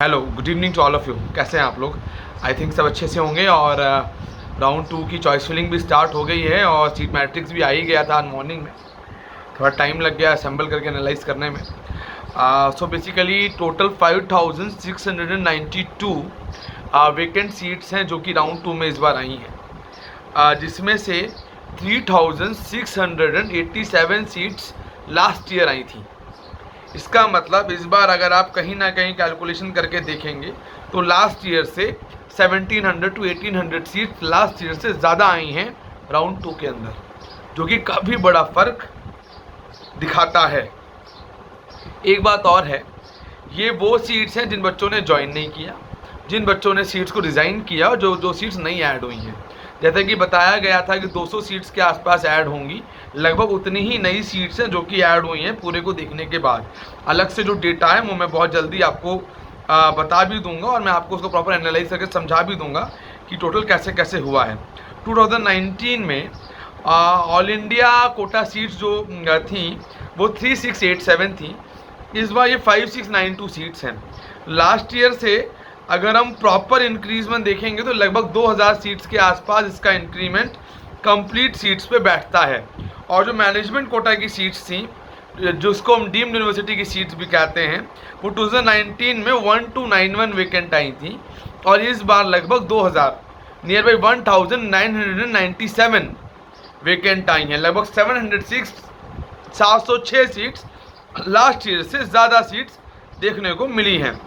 Hello, good evening to all of you. कैसे हैं आप लोग? आई थिंक सब अच्छे से होंगे। और राउंड 2 की चॉइस फिलिंग भी स्टार्ट हो गई है और सीट मैट्रिक्स भी आ ही गया था आज मॉर्निंग में। थोड़ा टाइम लग गया असेंबल करके एनालाइज करने में। So basically total 5692 vacant seats हैं जो कि राउंड 2 में इस बार आई हैं, जिसमें से 3687 सीट्स लास्ट ईयर आई थी। इसका मतलब इस बार अगर आप कहीं ना कहीं कैलकुलेशन करके देखेंगे तो लास्ट ईयर से 1700 टू 1800 सीट लास्ट ईयर से ज़्यादा आई हैं राउंड 2 के अंदर, जो कि काफ़ी बड़ा फ़र्क दिखाता है। एक बात और है, ये वो सीट्स हैं जिन बच्चों ने ज्वाइन नहीं किया, जिन बच्चों ने सीट्स को रिज़ाइन किया और जो सीट्स नहीं ऐड हुई हैं। जैसे कि बताया गया था कि 200 सीट्स के आसपास ऐड होंगी, लगभग उतनी ही नई सीट्स हैं जो कि ऐड हुई हैं पूरे को देखने के बाद। अलग से जो डेटा है वो मैं बहुत जल्दी आपको बता भी दूंगा और मैं आपको उसको प्रॉपर एनालाइज करके समझा भी दूंगा कि टोटल कैसे कैसे हुआ है। 2019 में ऑल इंडिया कोटा सीट्स जो थी वो 3687 थी। इस बार ये 5692 सीट्स हैं। लास्ट ईयर से अगर हम प्रॉपर इंक्रीजमेंट देखेंगे तो लगभग 2000 सीट्स के आसपास इसका इंक्रीमेंट कंप्लीट सीट्स पे बैठता है। और जो मैनेजमेंट कोटा की सीट्स थी, जिसको हम डीम्ड यूनिवर्सिटी की सीट्स भी कहते हैं, वो 2019 में 1291 वेकेंट आई थी और इस बार लगभग 2000 नियर बाई 1997 वेकेंट आई हैं। लगभग 706 सीट्स लास्ट ईयर से ज़्यादा सीट्स देखने को मिली हैं।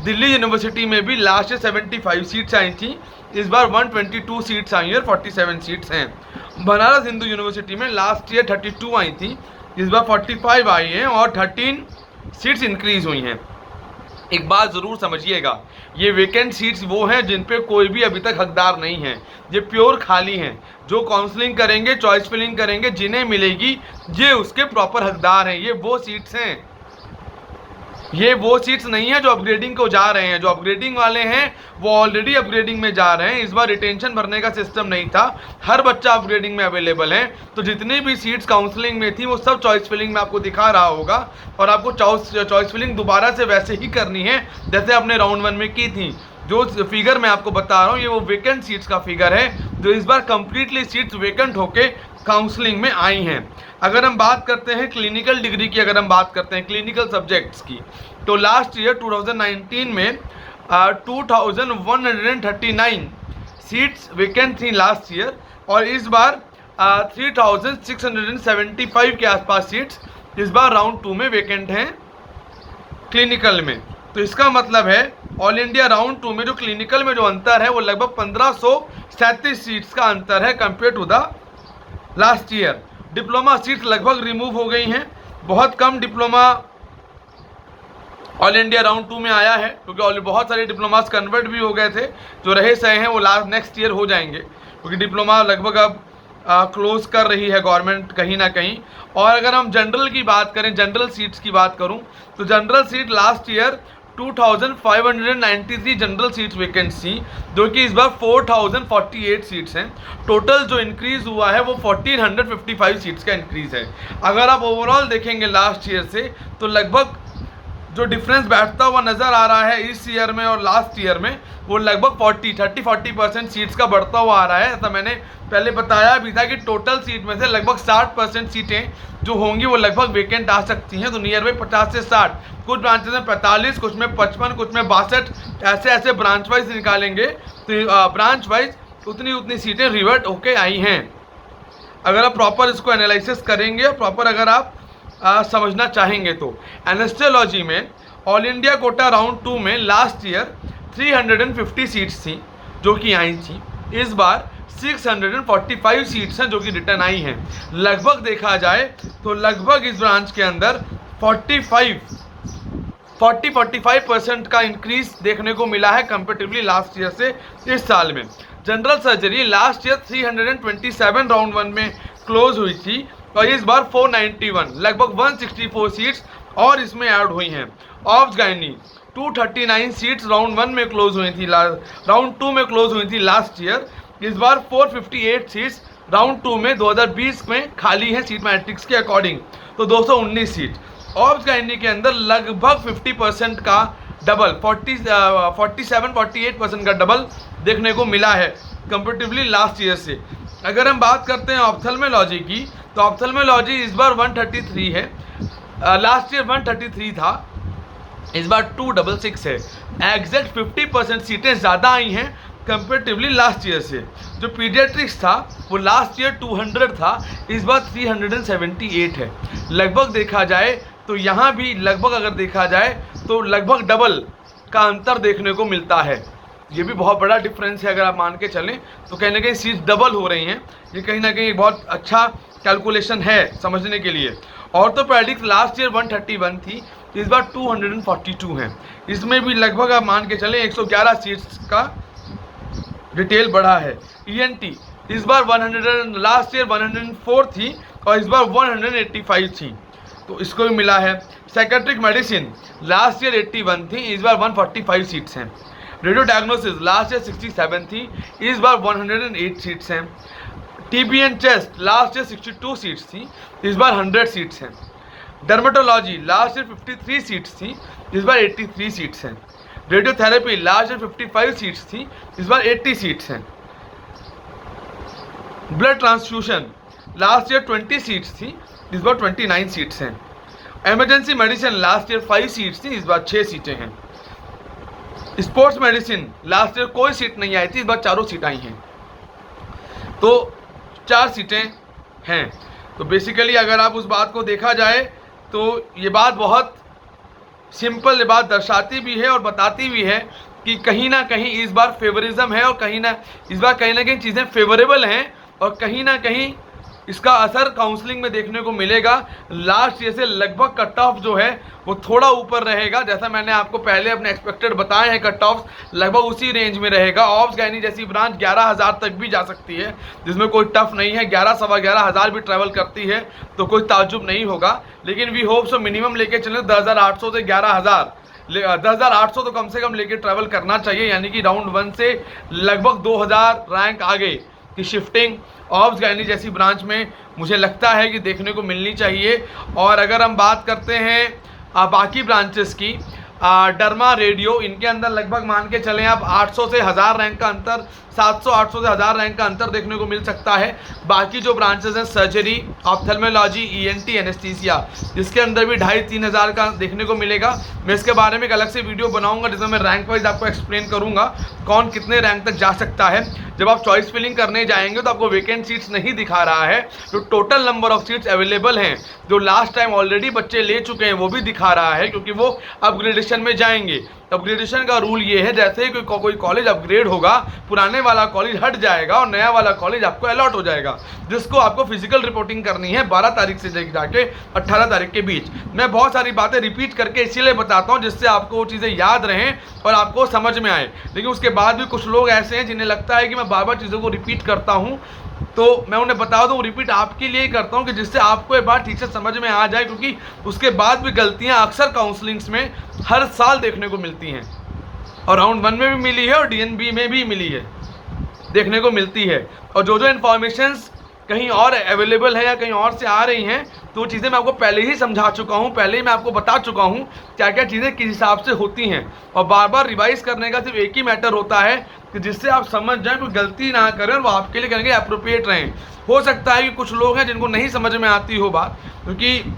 दिल्ली यूनिवर्सिटी में भी लास्ट ईयर 75 सीट्स आई थी, इस बार 122 सीट्स आई हैं और 47 सीट्स हैं। बनारस हिंदू यूनिवर्सिटी में लास्ट ईयर 32 आई थी, इस बार 45 आई हैं और 13 सीट्स इंक्रीज हुई हैं। एक बात ज़रूर समझिएगा, ये वेकेंट सीट्स वो हैं जिन पे कोई भी अभी तक हकदार नहीं है, ये प्योर खाली हैं। जो काउंसलिंग करेंगे, चॉइस फिलिंग करेंगे, जिन्हें मिलेगी ये उसके प्रॉपर हकदार हैं। ये वो सीट्स हैं, ये वो सीट्स नहीं है जो अपग्रेडिंग को जा रहे हैं। जो अपग्रेडिंग वाले हैं वो ऑलरेडी अपग्रेडिंग में जा रहे हैं। इस बार रिटेंशन भरने का सिस्टम नहीं था, हर बच्चा अपग्रेडिंग में अवेलेबल है। तो जितनी भी सीट्स काउंसलिंग में थी वो सब चॉइस फिलिंग में आपको दिखा रहा होगा और आपको चॉइस फिलिंग दोबारा से वैसे ही करनी है जैसे आपने राउंड 1 में की थी। जो फिगर मैं आपको बता रहा हूँ ये वो वेकेंट सीट्स का फिगर है जो इस बार कंप्लीटली सीट्स वेकेंट होके काउंसलिंग में आई हैं। अगर हम बात करते हैं क्लिनिकल डिग्री की, अगर हम बात करते हैं क्लिनिकल सब्जेक्ट्स की, तो लास्ट ईयर 2019 में 2139 सीट्स वेकेंट थी लास्ट ईयर और इस बार 3675 के आसपास सीट्स इस बार राउंड 2 में वेकेंट हैं क्लिनिकल में। तो इसका मतलब है ऑल इंडिया राउंड 2 में जो क्लिनिकल में जो अंतर है वो लगभग 1537 सीट्स का अंतर है compare to the last year. Diploma seats लगभग रिमूव हो गई हैं, बहुत कम डिप्लोमा ऑल इंडिया राउंड 2 में आया है क्योंकि बहुत सारे डिप्लोमास कन्वर्ट भी हो गए थे। जो रहे सहे हैं वो नेक्स्ट ईयर हो जाएंगे क्योंकि डिप्लोमा लगभग अब क्लोज कर रही है गवर्नमेंट कहीं ना कहीं। और अगर हम जनरल की बात करें, जनरल सीट्स की बात करूं तो general seat last year 2593 general seats vacant थी, जो कि इस बार 4048 सीट्स हैं। टोटल जो इंक्रीज़ हुआ है वो 1455 सीट्स का इंक्रीज़ है। अगर आप ओवरऑल देखेंगे लास्ट ईयर से तो लगभग जो डिफरेंस बैठता हुआ नज़र आ रहा है इस ईयर में और लास्ट ईयर में वो लगभग 40% सीट्स का बढ़ता हुआ आ रहा है। ऐसा मैंने पहले बताया भी था कि टोटल सीट में से लगभग 60% सीटें जो होंगी वो लगभग वेकेंट आ सकती हैं। तो नियर बाई 50 से 60, कुछ ब्रांचेस में 45, कुछ में 55, कुछ में 62, ऐसे ब्रांच वाइज निकालेंगे तो ब्रांच वाइज उतनी सीटें रिवर्ट होके आई हैं। अगर आप प्रॉपर इसको एनालिसिस करेंगे, प्रॉपर अगर आप समझना चाहेंगे तो एनेस्थेलॉजी में ऑल इंडिया कोटा राउंड 2 में लास्ट ईयर 350 सीट्स थी जो कि आई थी, इस बार 645 सीट्स हैं जो कि रिटर्न आई हैं। लगभग देखा जाए तो लगभग इस ब्रांच के अंदर 40-45% का इंक्रीज देखने को मिला है कंपेरेटिवली लास्ट ईयर से इस साल में। General surgery last year 327 round 1 में क्लोज हुई थी और इस बार 491 लगभग 164 सीट्स और इसमें ऐड हुई हैं। ऑब्स गायनी 239 सीट्स राउंड 1 में क्लोज हुई थी, राउंड 2 में क्लोज हुई थी लास्ट ईयर, इस बार 458 सीट्स राउंड 2 में 2020 में खाली हैं सीट मैट्रिक्स के अकॉर्डिंग, तो 219 सीट। ऑब्स गायनी के अंदर लगभग 50% का डबल 47-48% का डबल देखने को मिला है कंपेरेटिवली लास्ट ईयर से। अगर हम बात करते हैं ऑप्थेल्मोलॉजी की, तो ऑप्थेल्मोलॉजी इस बार 133 है, लास्ट ईयर 133 था, इस बार 266 है। एग्जैक्ट 50% सीटें ज़्यादा आई हैं कंपेरेटिवली लास्ट ईयर से। जो पीडियाट्रिक्स था वो लास्ट ईयर 200 था, इस बार 378 है। लगभग देखा जाए तो यहाँ भी लगभग अगर देखा जाए तो लगभग डबल का अंतर देखने को मिलता है। ये भी बहुत बड़ा डिफरेंस है अगर आप मान के चलें तो, कहीं ना कहीं सीट्स डबल हो रही हैं। ये कहीं ना कहीं एक बहुत अच्छा कैलकुलेशन है समझने के लिए। ऑर्थोपेडिक्स लास्ट ईयर 131 थी, इस बार 242 हैं। इसमें भी लगभग आप मान के चलें 111 सीट्स का डिटेल बढ़ा है। ईएनटी इस बार लास्ट ईयर 104 थी और इस बार 185 थी, तो इसको भी मिला है। साइकेट्रिक मेडिसिन लास्ट ईयर 81 थी, इस बार 145 सीट्स हैं। रेडियो डायग्नोसिस लास्ट ईयर 67 थी, इस बार 108 सीट्स हैं। TB and chest last year 62 seats थी, इस बार 100 सीट्स हैं। डर्मेटोलॉजी लास्ट ईयर 53 सीट्स थी, इस बार 83 सीट्स हैं। रेडियोथेरेपी लास्ट ईयर 55 सीट्स थी, इस बार 80 सीट्स हैं। Blood transfusion last year 20 seats थी, इस बार 29 सीट्स हैं। Emergency medicine last year 5 seats थी, इस बार 6 सीटें हैं। स्पोर्ट्स मेडिसिन लास्ट ईयर कोई सीट नहीं आई थी, इस बार 4 सीट आई हैं, तो 4 सीटें हैं। तो बेसिकली अगर आप उस बात को देखा जाए तो ये बात बहुत सिंपल, ये बात दर्शाती भी है और बताती भी है कि कहीं ना कहीं इस बार फेवरिज्म है और इस बार कहीं ना कहीं चीज़ें फेवरेबल हैं और कहीं ना कहीं इसका असर काउंसलिंग में देखने को मिलेगा। लास्ट ईयर से लगभग कट ऑफ जो है वो थोड़ा ऊपर रहेगा, जैसा मैंने आपको पहले अपने एक्सपेक्टेड बताए हैं कट ऑफ लगभग उसी रेंज में रहेगा। ऑब्स गायनी जैसी ब्रांच 11,000 तक भी जा सकती है, जिसमें कोई टफ नहीं है। 11-11,500 भी ट्रैवल करती है तो कोई ताज्जुब नहीं होगा, लेकिन वी होप सो मिनिमम लेके चलें 10,800 से 11,000, 10,800 तो कम से कम लेके ट्रैवल करना चाहिए, यानी कि राउंड 1 से लगभग 2,000 रैंक आगे की शिफ्टिंग ऑब्स गायनी जैसी ब्रांच में मुझे लगता है कि देखने को मिलनी चाहिए। और अगर हम बात करते हैं बाकी ब्रांचेस की, डर्मा, रेडियो, इनके अंदर लगभग मान के चलें आप 800 से 1000 रैंक का अंतर, 700-800 से 1000 रैंक का अंतर देखने को मिल सकता है। बाकी जो ब्रांचेस हैं सर्जरी, ऑप्थेल्मोलॉजी, ईएनटी, एनेस्थीसिया, जिसके अंदर भी 2,500-3 हज़ार का देखने को मिलेगा। मैं इसके बारे में एक अलग से वीडियो बनाऊंगा जिसमें मैं रैंक वाइज आपको एक्सप्लेन करूंगा कौन कितने रैंक तक जा सकता है। जब आप चॉइस फिलिंग करने जाएंगे तो आपको वेकेंट सीट्स नहीं दिखा रहा है, जो total number of seats available हैं जो लास्ट टाइम ऑलरेडी बच्चे ले चुके हैं वो भी दिखा रहा है, क्योंकि वो अपग्रेडेशन में जाएंगे। अपग्रेडेशन का रूल ये है, जैसे ही कोई कॉलेज अपग्रेड होगा, पुराने वाला कॉलेज हट जाएगा और नया वाला कॉलेज आपको अलॉट हो जाएगा, जिसको आपको फिजिकल रिपोर्टिंग करनी है 12 तारीख से जाके 18 तारीख के बीच। मैं बहुत सारी बातें रिपीट करके इसीलिए बताता हूँ जिससे आपको वो चीज़ें याद रहें और आपको समझ में आए। लेकिन उसके बाद भी कुछ लोग ऐसे हैं जिन्हें लगता है कि मैं बार बार चीज़ों को रिपीट करता हूँ, तो मैं उन्हें बता दूं रिपीट आपके लिए ही करता हूं कि जिससे आपको ये बात ठीक से समझ में आ जाए, क्योंकि उसके बाद भी गलतियां अक्सर काउंसलिंग्स में हर साल देखने को मिलती हैं और राउंड 1 में भी मिली है और डीएनबी में भी मिली है, देखने को मिलती है। और जो इन्फॉर्मेशंस कहीं और अवेलेबल है या कहीं और से आ रही हैं, तो वो चीज़ें मैं आपको पहले ही समझा चुका हूँ, पहले ही मैं आपको बता चुका हूँ क्या क्या चीज़ें किस हिसाब से होती हैं। और बार बार रिवाइज करने का सिर्फ एक ही मैटर होता है कि जिससे आप समझ जाएं, कोई गलती ना करें और वो आपके लिए करेंगे अप्रोप्रिएट रहें। हो सकता है कि कुछ लोग हैं जिनको नहीं समझ में आती हो बात, क्योंकि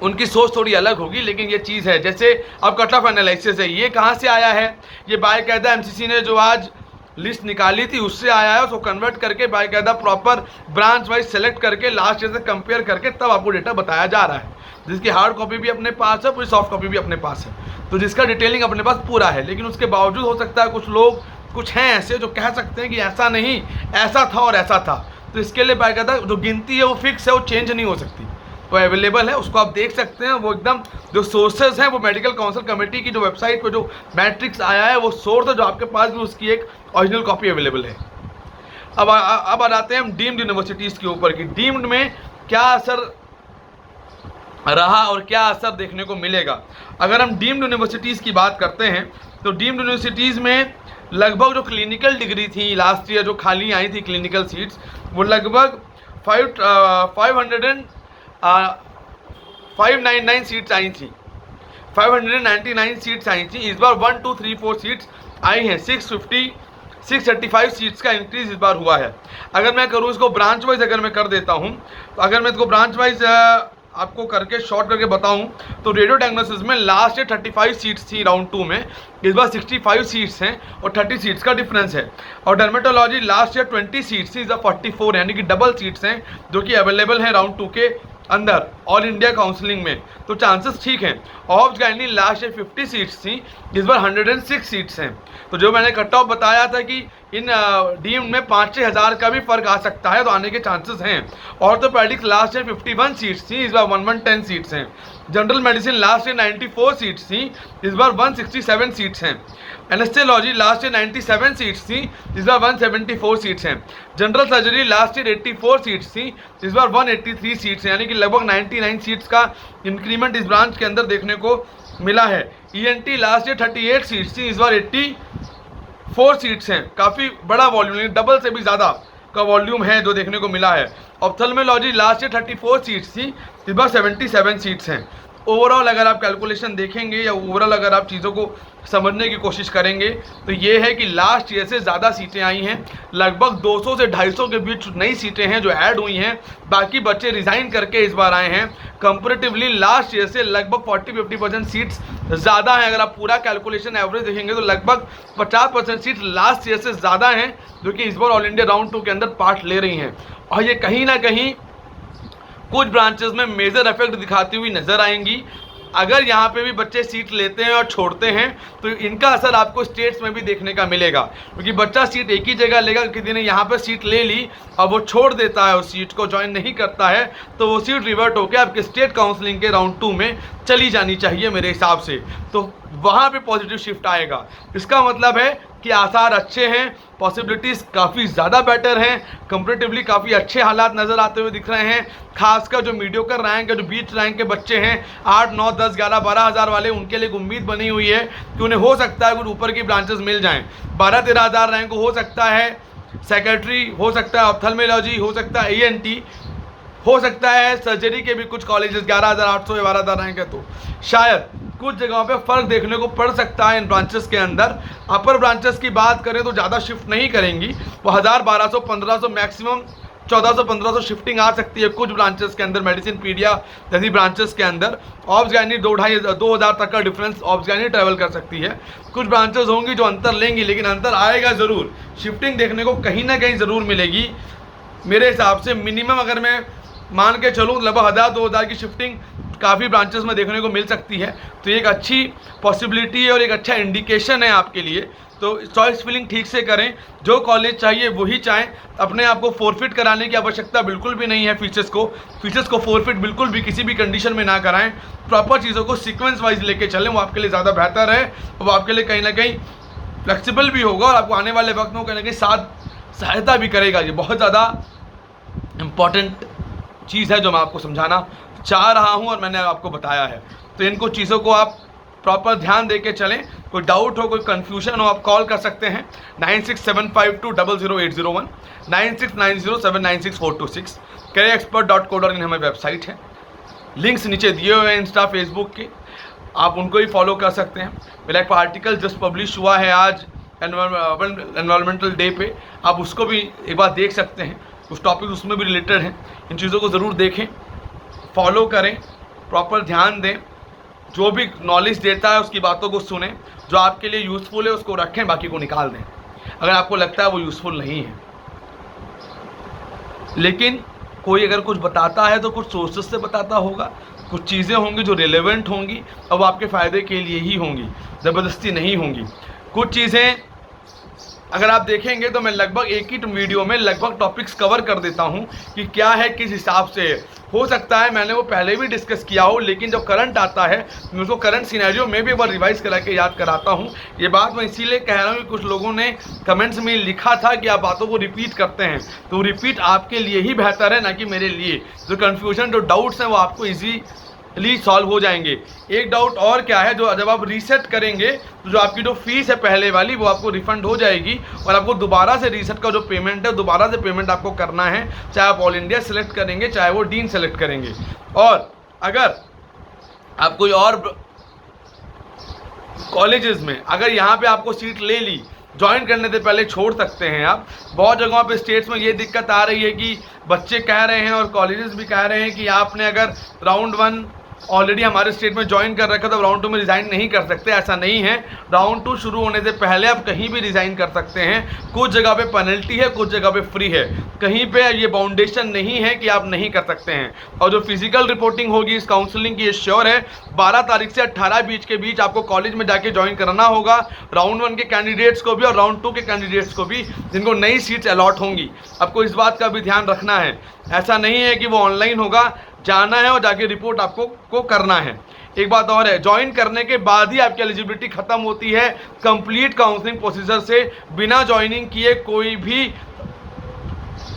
उनकी सोच थोड़ी अलग होगी, लेकिन ये चीज़ है। जैसे अब कट ऑफ एनालिसिस है, ये कहाँ से आया है? ये बाकायदा एमसीसी ने जो आज लिस्ट निकाली थी उससे आया है। उसको कन्वर्ट करके बाकायदा प्रॉपर ब्रांच वाइज सेलेक्ट करके लास्ट ईयर से कंपेयर करके तब आपको डेटा बताया जा रहा है, जिसकी हार्ड कॉपी भी अपने पास है, पूरी सॉफ्ट कॉपी भी अपने पास है, तो जिसका डिटेलिंग अपने पास पूरा है। लेकिन उसके बावजूद हो सकता है कुछ हैं ऐसे जो कह सकते हैं कि ऐसा नहीं, ऐसा था और ऐसा था। तो इसके लिए बाकायदा जो गिनती है वो फिक्स है, वो चेंज नहीं हो सकती, वो अवेलेबल है, उसको आप देख सकते हैं। वो एकदम जो सोर्सेज हैं वो मेडिकल काउंसिल कमेटी की जो वेबसाइट पे जो मैट्रिक्स आया है वो सोर्स है, जो आपके पास भी उसकी एक ओरिजिनल कॉपी अवेलेबल है। अब आ जाते हैं हम डीम्ड यूनिवर्सिटीज़ के ऊपर कि डीम्ड में क्या असर रहा और क्या असर देखने को मिलेगा। अगर हम डीम्ड यूनिवर्सिटीज़ की बात करते हैं तो डीम्ड यूनिवर्सिटीज़ में लगभग जो क्लिनिकल डिग्री थी लास्ट ईयर जो खाली आई थी क्लिनिकल सीट्स, वो लगभग 599 सीट्स आई थी। 599 सीट्स आई थी, इस बार 1 2 3 4 सीट्स आई हैं। 635 सीट्स का इंक्रीज इस बार हुआ है। अगर मैं करूँ इसको ब्रांच वाइज, अगर मैं कर देता हूँ, तो अगर मैं इसको ब्रांच वाइज आपको करके शॉर्ट करके बताऊं तो रेडियो डायग्नोसिस में लास्ट ईयर 35 सीट्स थी राउंड 2 में, इस बार 65 सीट्स हैं और 30 सीट्स का डिफरेंस है। और डर्मेटोलॉजी लास्ट ईयर 20 सीट्स थी, इस बार 44, यानी कि डबल सीट्स हैं जो कि अवेलेबल हैं राउंड 2 के अंदर ऑल इंडिया काउंसलिंग में, तो चांसेस ठीक हैं। Obs gynae last year 50 seats थी, इस बार 106 सीट्स हैं। तो जो मैंने कट ऑफ बताया था कि इन डीम में 5-6 हज़ार का भी फर्क आ सकता है, तो आने के चांसेस हैं। ऑर्थोपेडिक्स लास्ट ईयर 51 सीट्स थी, इस बार 110 सीट्स हैं। General medicine last year 94 seats थी, इस बार 167 सीट्स हैं। एनेस्थेलॉजी लास्ट ईयर 97 सीट्स थी, इस बार 174 सीट्स हैं। General surgery last year 84 seats थी, इस बार 183 सीट्स हैं, यानी कि लगभग 99 सीट्स का इंक्रीमेंट इस ब्रांच के अंदर देखने को मिला है। ईएनटी लास्ट ईयर 38 सीट्स थी, इस बार 84 सीट्स हैं। काफ़ी बड़ा वॉल्यूम, डबल से भी ज़्यादा का वॉल्यूम है जो देखने को मिला है। ऑप्थेल्मोलॉजी लास्ट ईयर 34 सीट्स थी, इस बार 77 सीट्स हैं। ओवरऑल अगर आप कैलकुलेशन देखेंगे या ओवरऑल अगर आप चीज़ों को समझने की कोशिश करेंगे तो ये है कि लास्ट ईयर से ज़्यादा सीटें आई हैं, लगभग 200 से 250 के बीच नई सीटें हैं जो ऐड हुई हैं। बाकी बच्चे रिज़ाइन करके इस बार आए हैं। कंपैरेटिवली लास्ट ईयर से लगभग 40-50% सीट्स ज़्यादा हैं। अगर आप पूरा कैलकुलेशन एवरेज देखेंगे तो लगभग 50% सीट लास्ट ईयर से ज़्यादा हैं जो कि इस बार ऑल इंडिया राउंड 2 के अंदर पार्ट ले रही हैं। और ये कहीं ना कहीं कुछ ब्रांचेस में मेजर इफेक्ट दिखाती हुई नजर आएंगी। अगर यहाँ पे भी बच्चे सीट लेते हैं और छोड़ते हैं तो इनका असर आपको स्टेट्स में भी देखने का मिलेगा, क्योंकि बच्चा सीट एक ही जगह लेगा, किसी ने यहाँ पे सीट ले ली और वो छोड़ देता है, उस सीट को ज्वाइन नहीं करता है, तो वो सीट रिवर्ट होकर आपके स्टेट काउंसलिंग के राउंड 2 में चली जानी चाहिए मेरे हिसाब से, तो वहाँ पे पॉजिटिव शिफ्ट आएगा। इसका मतलब है कि आसार अच्छे हैं, पॉसिबिलिटीज़ काफ़ी ज़्यादा बेटर हैं, कंपैरेटिवली काफ़ी अच्छे हालात नज़र आते हुए दिख रहे हैं। खासकर जो मीडियोकर रैंक, जो बीच रैंक के बच्चे हैं 8, 9, 10, 11, 12 हज़ार वाले, उनके लिए एक उम्मीद बनी हुई है कि उन्हें हो सकता है कुछ ऊपर की ब्रांचेस मिल जाएँ। 12-13 हज़ार रैंक हो सकता है सेक्रेटरी, हो सकता है ऑप्थेल्मोलॉजी, हो सकता है ENT, हो सकता है सर्जरी के भी कुछ कॉलेजेस 11,800 या 12,000 रैंक है, तो शायद कुछ जगहों पे फ़र्क देखने को पड़ सकता है इन ब्रांचेस के अंदर। अपर ब्रांचेस की बात करें तो ज़्यादा शिफ्ट नहीं करेंगी, वो 1000, 1200, 1500, मैक्सिमम 1400, 1500 शिफ्टिंग आ सकती है कुछ ब्रांचेस के अंदर। मेडिसिन पीडिया जैसी ब्रांचेस के अंदर ऑब्स गायनी 2,500-2,000 तक का डिफरेंस ऑब्स गायनी ट्रैवल कर सकती है। कुछ ब्रांचेस होंगी जो अंतर लेंगी, लेकिन अंतर आएगा ज़रूर, शिफ्टिंग देखने को कहीं ना कहीं ज़रूर मिलेगी। मेरे हिसाब से मिनिमम अगर मैं मान के चलूँ लगभग 1000-2000 की शिफ्टिंग काफ़ी ब्रांचेस में देखने को मिल सकती है, तो एक अच्छी पॉसिबिलिटी है और एक अच्छा इंडिकेशन है आपके लिए। तो चॉइस फिलिंग ठीक से करें, जो कॉलेज चाहिए वही चाहें, अपने आप को फोरफिट कराने की आवश्यकता बिल्कुल भी नहीं है। फीचर्स को फोरफिट बिल्कुल भी किसी भी कंडीशन में ना कराएं, प्रॉपर चीज़ों को सीक्वेंस वाइज लेके चलें, वो आपके लिए ज़्यादा बेहतर है, वो आपके लिए कहीं ना कहीं फ्लेक्सिबल भी होगा और आपको आने वाले वक्त में कहीं ना कहीं सहायता भी करेगा। ये बहुत ज़्यादा इम्पॉर्टेंट चीज़ है जो मैं आपको समझाना चाह रहा हूं और मैंने आपको बताया है। तो इनको चीज़ों को आप प्रॉपर ध्यान दे के चलें। कोई डाउट हो, कोई कन्फ्यूजन हो, आप कॉल कर सकते हैं 9675200801, 9690796426। careerexpert.co.in हमारी वेबसाइट है, लिंक्स नीचे दिए हुए हैं इंस्टा फेसबुक के, आप उनको ही फॉलो कर सकते हैं। मेरा एक आर्टिकल जस्ट पब्लिश हुआ है आज एनवायरमेंटल डे पे, आप उसको भी एक बार देख सकते हैं, कुछ टॉपिक उसमें भी रिलेटेड हैं। इन चीज़ों को ज़रूर देखें, फॉलो करें, प्रॉपर ध्यान दें, जो भी नॉलेज देता है उसकी बातों को सुनें, जो आपके लिए यूज़फुल है उसको रखें, बाकी को निकाल दें अगर आपको लगता है वो यूज़फुल नहीं है। लेकिन कोई अगर कुछ बताता है तो कुछ सोर्सेज से बताता होगा, कुछ चीज़ें होंगी जो रिलेवेंट होंगी और वो आपके फ़ायदे के लिए ही होंगी, ज़बरदस्ती नहीं होंगी। कुछ चीज़ें अगर आप देखेंगे तो मैं लगभग एक ही वीडियो में लगभग टॉपिक्स कवर कर देता हूं कि क्या है, किस हिसाब से हो सकता है मैंने वो पहले भी डिस्कस किया हो, लेकिन जब करंट आता है मैं उसको करंट सिनेरियो में भी एक बार रिवाइज करा के याद कराता हूं। ये बात मैं इसीलिए कह रहा हूं कि कुछ लोगों ने कमेंट्स में लिखा था कि आप बातों को रिपीट करते हैं, तो रिपीट आपके लिए ही बेहतर है, ना कि मेरे लिए। जो कन्फ्यूजन, जो डाउट्स हैं वो आपको ईजीली सॉल्व हो जाएंगे। एक डाउट और क्या है, जो जब आप रीसेट करेंगे तो जो आपकी जो फीस है पहले वाली वो आपको रिफंड हो जाएगी और आपको दोबारा से रीसेट का जो पेमेंट है दोबारा से पेमेंट आपको करना है, चाहे आप ऑल इंडिया सेलेक्ट करेंगे चाहे वो डीन सेलेक्ट करेंगे। और अगर आप कोई और कॉलेजेस में अगर यहाँ पे आपको सीट ले ली, ज्वाइन करने से पहले छोड़ सकते हैं आप। बहुत जगहों पे स्टेट्स में ये दिक्कत आ रही है कि बच्चे कह रहे हैं और कॉलेजेस भी कह रहे हैं कि आपने अगर राउंड 1 ऑलरेडी हमारे स्टेट में ज्वाइन कर रखा तो राउंड 2 में रिज़ाइन नहीं कर सकते। ऐसा नहीं है, राउंड 2 शुरू होने से पहले आप कहीं भी रिज़ाइन कर सकते हैं। कुछ जगह पे पेनल्टी है, कुछ जगह पे फ्री है, कहीं पे ये बाउंडेशन नहीं है कि आप नहीं कर सकते हैं। और जो फिजिकल रिपोर्टिंग होगी इस काउंसलिंग की, ये श्योर है 12 तारीख से 18 बीच के बीच आपको कॉलेज में जाके ज्वाइन करना होगा, राउंड 1 के कैंडिडेट्स को भी और राउंड 2 के कैंडिडेट्स को भी जिनको नई सीट्स अलॉट होंगी। आपको इस बात का भी ध्यान रखना है, ऐसा नहीं है कि वो ऑनलाइन होगा, जाना है और जाके रिपोर्ट आपको करना है। एक बात और है, ज्वाइन करने के बाद ही आपकी एलिजिबिलिटी खत्म होती है। कंप्लीट काउंसलिंग प्रोसीजर से बिना ज्वाइनिंग किए कोई भी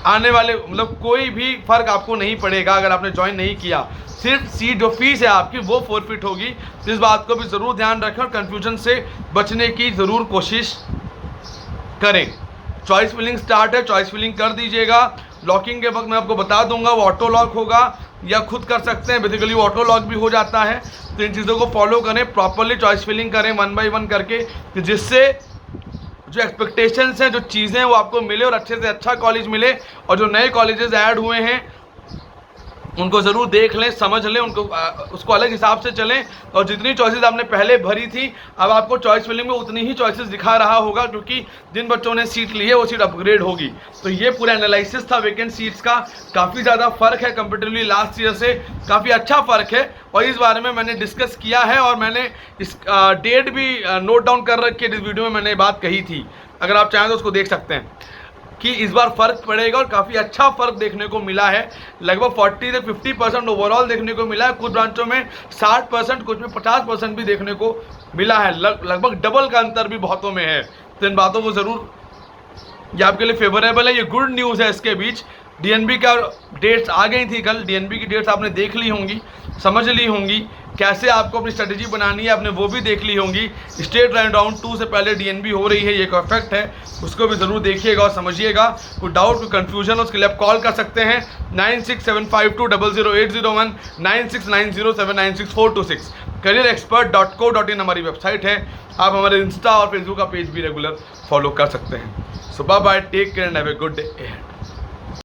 आने वाले मतलब कोई भी फर्क आपको नहीं पड़ेगा। अगर आपने ज्वाइन नहीं किया, सिर्फ सीट जो फीस है आपकी वो फॉरफिट होगी। इस बात को भी ज़रूर ध्यान रखें और कन्फ्यूजन से बचने की ज़रूर कोशिश करें। चॉइस फिलिंग स्टार्ट है, चॉइस फिलिंग कर दीजिएगा। लॉकिंग के वक्त मैं आपको बता दूंगा वो ऑटो लॉक होगा या खुद कर सकते हैं, बेसिकली वो ऑटो लॉक भी हो जाता है। तो इन चीज़ों को फॉलो करें, प्रॉपरली चॉइस फिलिंग करें 1 बाय 1 करके, जिससे जो एक्सपेक्टेशंस हैं, जो चीज़ें हैं वो आपको मिले और अच्छे से अच्छा कॉलेज मिले। और जो नए कॉलेजेस ऐड हुए हैं उनको ज़रूर देख लें, समझ लें, उनको उसको अलग हिसाब से चलें। और जितनी चॉइसेस आपने पहले भरी थी अब आपको चॉइस फिलिंग में उतनी ही चॉइसेस दिखा रहा होगा, क्योंकि जिन बच्चों ने सीट ली है वो सीट अपग्रेड होगी। तो ये पूरा एनालिसिस था वैकेंट सीट्स का। काफ़ी ज़्यादा फ़र्क है कंपेरेटिवली लास्ट ईयर से, काफ़ी अच्छा फ़र्क है और इस बारे में मैंने डिस्कस किया है और मैंने इस डेट भी नोट डाउन कर रखी है। इस वीडियो में मैंने बात कही थी, अगर आप चाहें तो उसको देख सकते हैं कि इस बार फ़र्क पड़ेगा और काफ़ी अच्छा फ़र्क देखने को मिला है। लगभग 40 से 50% ओवरऑल देखने को मिला है। कुछ ब्रांचों में 60%, कुछ में 50% भी देखने को मिला है। लगभग डबल का अंतर भी बहुतों में है। तो इन बातों को ज़रूर, ये आपके लिए फेवरेबल है, ये गुड न्यूज़ है। इसके बीच डीएनबी का डेट्स आ गई थी कल, डीएनबी की डेट्स आपने देख ली होंगी, समझ ली होंगी, कैसे आपको अपनी स्ट्रेटजी बनानी है आपने वो भी देख ली होंगी। स्टेट राउंड 2 से पहले डीएनबी हो रही है, ये एक फैक्ट है, उसको भी ज़रूर देखिएगा और समझिएगा। कोई डाउट, कोई कन्फ्यूजन हो उसके लिए आप कॉल कर सकते हैं 9675200801 9690796426। careerexpert.co.in हमारी वेबसाइट है। आप हमारे इंस्टा और फेसबुक का पेज भी रेगुलर फॉलो कर सकते हैं। So bye bye, take care and have a good day.